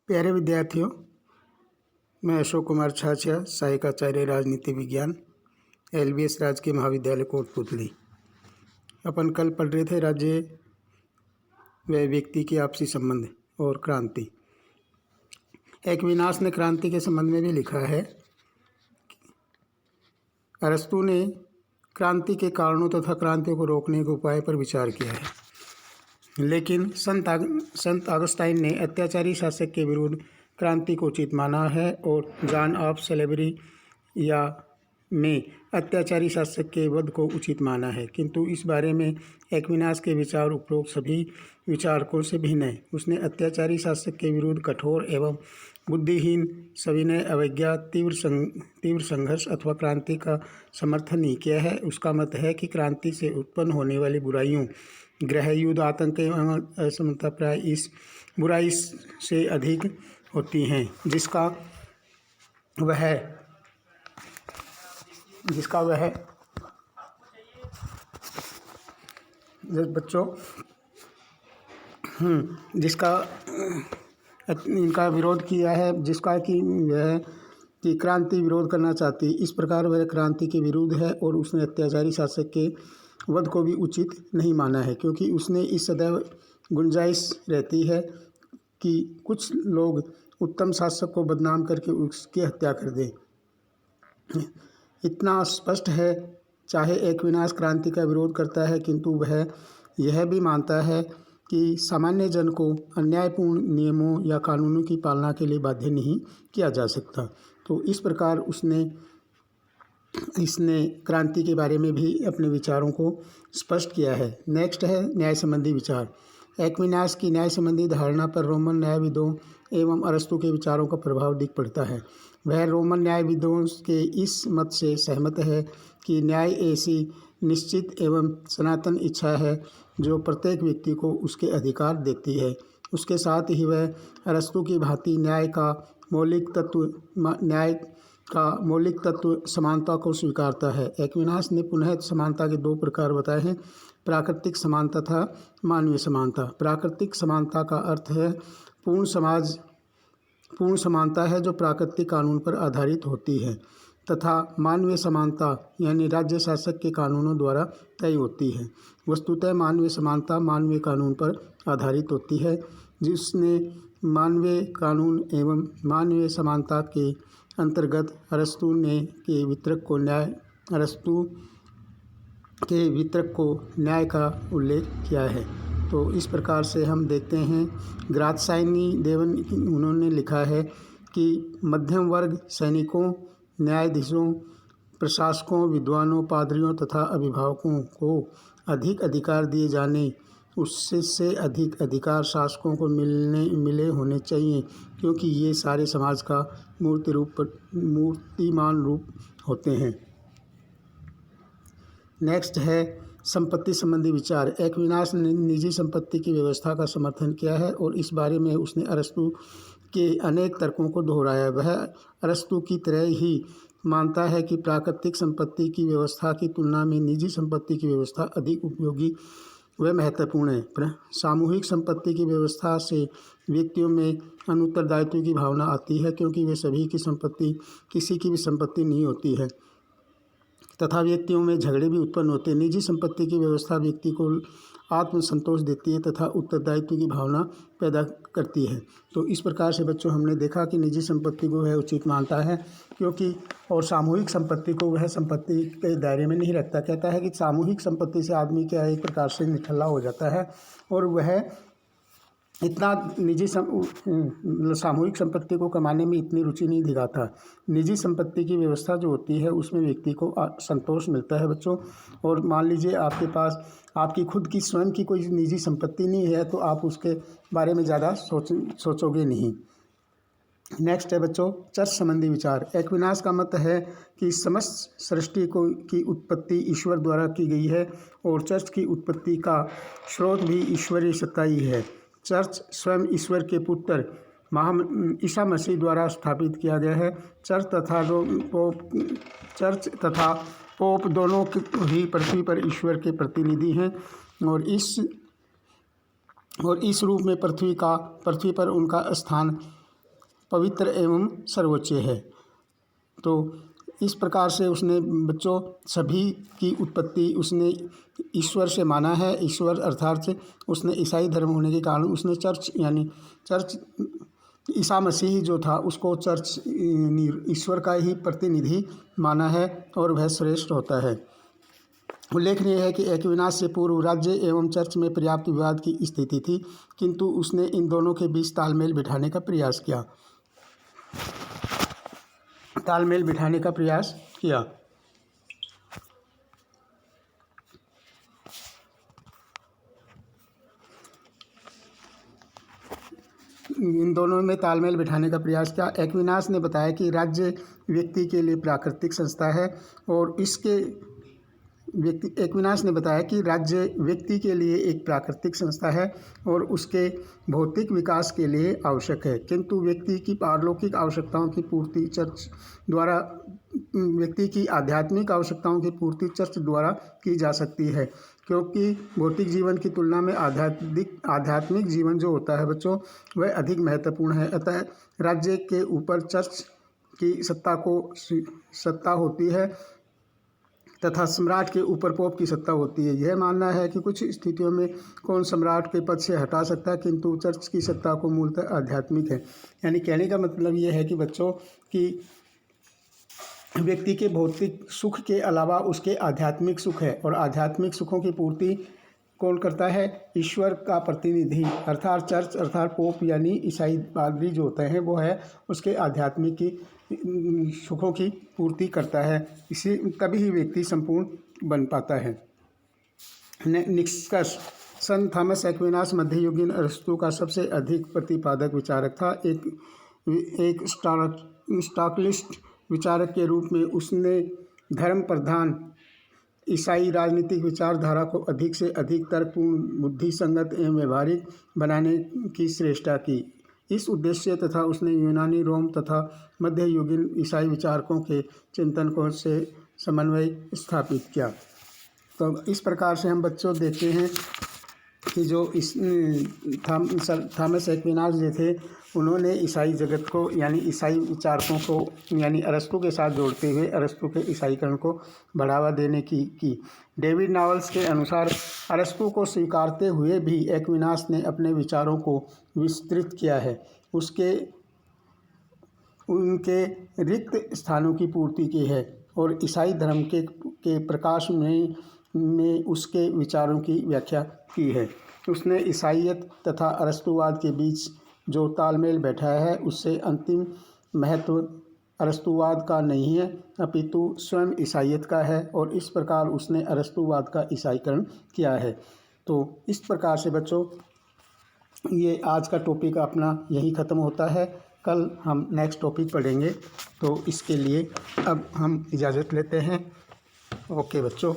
प्यारे विद्यार्थियों, मैं अशोक कुमार छाछिया, सहायक आचार्य राजनीति विज्ञान, LBS राजकीय महाविद्यालय कोटपुतली। अपन कल पढ़ रहे थे राज्य व व्यक्ति के आपसी संबंध और क्रांति। एक्विनास ने क्रांति के संबंध में भी लिखा है। अरस्तु ने क्रांति के कारणों तथा क्रांतियों को रोकने के उपाय पर विचार किया है, लेकिन संत ऑगस्टाइन ने अत्याचारी शासक के विरुद्ध क्रांति को उचित माना है और जॉन ऑफ सैलिसबरी या में अत्याचारी शासक के वध को उचित माना है। किंतु इस बारे में एक्विनास के विचार उपरोक्त सभी विचारकों से भिन्न है। उसने अत्याचारी शासक के विरुद्ध कठोर एवं बुद्धिहीन सविनय अवज्ञा, तीव्र संघर्ष अथवा क्रांति का समर्थन नहीं किया है। उसका मत है कि क्रांति से उत्पन्न होने वाली बुराइयों, गृह युद्ध, आतंक एवं असमानता प्राय इस बुराई से अधिक होती हैं जिसका वह बच्चों जिसका इनका विरोध किया है, जिसका कि वह कि क्रांति विरोध करना चाहती। इस प्रकार वह क्रांति के विरुद्ध है और उसने अत्याचारी शासक के वध को भी उचित नहीं माना है, क्योंकि उसने इस सदैव गुंजाइश रहती है कि कुछ लोग उत्तम शासक को बदनाम करके उसकी हत्या कर दें। इतना स्पष्ट है, चाहे एक्विनास क्रांति का विरोध करता है, किंतु वह यह भी मानता है कि सामान्य जन को अन्यायपूर्ण नियमों या कानूनों की पालना के लिए बाध्य नहीं किया जा सकता। तो इस प्रकार इसने क्रांति के बारे में भी अपने विचारों को स्पष्ट किया है। नेक्स्ट है न्याय संबंधी विचार। एक्विनास की न्याय संबंधी धारणा पर रोमन न्यायविदों एवं अरस्तु के विचारों का प्रभाव दिख पड़ता है। वह रोमन न्यायविदों के इस मत से सहमत है कि न्याय ऐसी निश्चित एवं सनातन इच्छा है जो प्रत्येक व्यक्ति को उसके अधिकार देती है। उसके साथ ही वह अरस्तु की भांति न्याय का मौलिक तत्व समानता को स्वीकारता है। एक्विनास ने पुनः समानता के दो प्रकार बताए हैं, प्राकृतिक समानता तथा मानवीय समानता। प्राकृतिक समानता का अर्थ है पूर्ण समानता है जो प्राकृतिक कानून पर आधारित होती है, तथा मानवीय समानता यानी राज्य शासक के कानूनों द्वारा तय होती है। वस्तुतः मानवीय समानता मानवीय कानून पर आधारित होती है, जिसने मानवीय कानून एवं मानवीय समानता के अंतर्गत अरस्तु के वितरक को न्याय का उल्लेख किया है। तो इस प्रकार से हम देखते हैं ग्रात्साइनी देवन उन्होंने लिखा है कि मध्यम वर्ग सैनिकों, न्यायाधीशों, प्रशासकों, विद्वानों, पादरियों तथा अभिभावकों को अधिक अधिकार दिए जाने, उससे अधिक अधिकार शासकों को मिले होने चाहिए, क्योंकि ये सारे समाज का मूर्तिमान रूप होते हैं। नेक्स्ट है संपत्ति संबंधी विचार। एक्विनास ने निजी संपत्ति की व्यवस्था का समर्थन किया है और इस बारे में उसने अरस्तु के अनेक तर्कों को दोहराया। वह अरस्तु की तरह ही मानता है कि प्राकृतिक संपत्ति की व्यवस्था की तुलना में निजी संपत्ति की व्यवस्था अधिक उपयोगी व महत्वपूर्ण है। सामूहिक संपत्ति की व्यवस्था से व्यक्तियों में अनुत्तरदायित्व की भावना आती है, क्योंकि वे सभी की संपत्ति किसी की भी संपत्ति नहीं होती है तथा व्यक्तियों में झगड़े भी उत्पन्न होते हैं। निजी संपत्ति की व्यवस्था व्यक्ति को आत्मसंतोष देती है तथा उत्तरदायित्व की भावना पैदा करती है। तो इस प्रकार से बच्चों हमने देखा कि निजी संपत्ति को वह उचित मानता है, क्योंकि और सामूहिक संपत्ति को वह संपत्ति के दायरे में नहीं रखता। कहता है कि सामूहिक संपत्ति से आदमी क्या एक प्रकार से निठल्ला हो जाता है और वह इतना सामूहिक संपत्ति को कमाने में इतनी रुचि नहीं दिखाता। निजी संपत्ति की व्यवस्था जो होती है उसमें व्यक्ति को संतोष मिलता है बच्चों। और मान लीजिए आपके पास आपकी खुद की स्वयं की कोई निजी संपत्ति नहीं है तो आप उसके बारे में ज़्यादा सोचोगे नहीं। नेक्स्ट है बच्चों चर्च संबंधी विचार। एक्विनास का मत है कि समस्त सृष्टि की उत्पत्ति ईश्वर द्वारा की गई है और चर्च की उत्पत्ति का स्रोत भी ईश्वरीय सत्ता ही है। चर्च स्वयं ईश्वर के पुत्र ईसा मसीह द्वारा स्थापित किया गया है। चर्च तथा पोप दोनों ही पृथ्वी पर ईश्वर के प्रतिनिधि हैं और इस रूप में पृथ्वी पर उनका स्थान पवित्र एवं सर्वोच्च है। तो इस प्रकार से उसने बच्चों सभी की उत्पत्ति उसने ईश्वर से माना है। ईश्वर अर्थात उसने ईसाई धर्म होने के कारण उसने चर्च ईसा मसीह जो था उसको चर्च ईश्वर का ही प्रतिनिधि माना है और वह श्रेष्ठ होता है। उल्लेखनीय है कि एक्विनास से पूर्व राज्य एवं चर्च में पर्याप्त विवाद की स्थिति थी, किंतु उसने इन दोनों के बीच तालमेल बिठाने का प्रयास किया। एक्विनास ने बताया कि राज्य व्यक्ति के लिए प्राकृतिक संस्था है और एक्विनास ने बताया कि राज्य व्यक्ति के लिए एक प्राकृतिक संस्था है और उसके भौतिक विकास के लिए आवश्यक है, किंतु व्यक्ति की पारलौकिक आवश्यकताओं की पूर्ति आध्यात्मिक आवश्यकताओं की पूर्ति चर्च द्वारा की जा सकती है, क्योंकि भौतिक जीवन की तुलना में आध्यात्मिक जीवन जो होता है बच्चों वह अधिक महत्वपूर्ण है। अतः राज्य के ऊपर चर्च की सत्ता होती है तथा सम्राट के ऊपर पोप की सत्ता होती है। यह मानना है कि कुछ स्थितियों में कौन सम्राट के पद से हटा सकता है, किंतु चर्च की सत्ता को मूलतः आध्यात्मिक है। यानी कहने का मतलब यह है कि बच्चों कि व्यक्ति के भौतिक सुख के अलावा उसके आध्यात्मिक सुख है और आध्यात्मिक सुखों की पूर्ति कौन करता है? ईश्वर का प्रतिनिधि अर्थात चर्च अर्थात पोप यानी ईसाई पादरी जो होते हैं वो है उसके आध्यात्मिक की सुखों की पूर्ति करता है। इसी तभी ही व्यक्ति संपूर्ण बन पाता है। निष्कर्ष: संत थॉमस एक्विनास मध्ययुगीन अरस्तु का सबसे अधिक प्रतिपादक विचारक था। एक स्टॉकिस्ट विचारक के रूप में उसने धर्म प्रधान ईसाई राजनीतिक विचारधारा को अधिक से अधिक तर्कपूर्ण, बुद्धिसंगत एवं व्यवहारिक बनाने की चेष्टा की। इस उद्देश्य तथा उसने यूनानी, रोम तथा मध्ययुगीन ईसाई विचारकों के चिंतन से समन्वय स्थापित किया। तो इस प्रकार से हम बच्चों देखते हैं कि जो थॉमस एक्विनास जो थे उन्होंने ईसाई जगत को यानी ईसाई विचारकों को यानी अरस्तु के साथ जोड़ते हुए अरस्तु के ईसाईकरण को बढ़ावा देने की। डेविड नॉवेल्स के अनुसार अरस्तु को स्वीकारते हुए भी एक्विनास ने अपने विचारों को विस्तृत किया है, उनके रिक्त स्थानों की पूर्ति की है और ईसाई धर्म के प्रकाश में उसके विचारों की व्याख्या की है। उसने ईसाईयत तथा अरस्तुवाद के बीच जो तालमेल बैठाया है उससे अंतिम महत्व अरस्तुवाद का नहीं है अपितु स्वयं ईसाईयत का है और इस प्रकार उसने अरस्तुवाद का ईसाईकरण किया है। तो इस प्रकार से बच्चों ये आज का टॉपिक अपना यही ख़त्म होता है। कल हम नेक्स्ट टॉपिक पढ़ेंगे, तो इसके लिए अब हम इजाज़त लेते हैं। ओके बच्चों।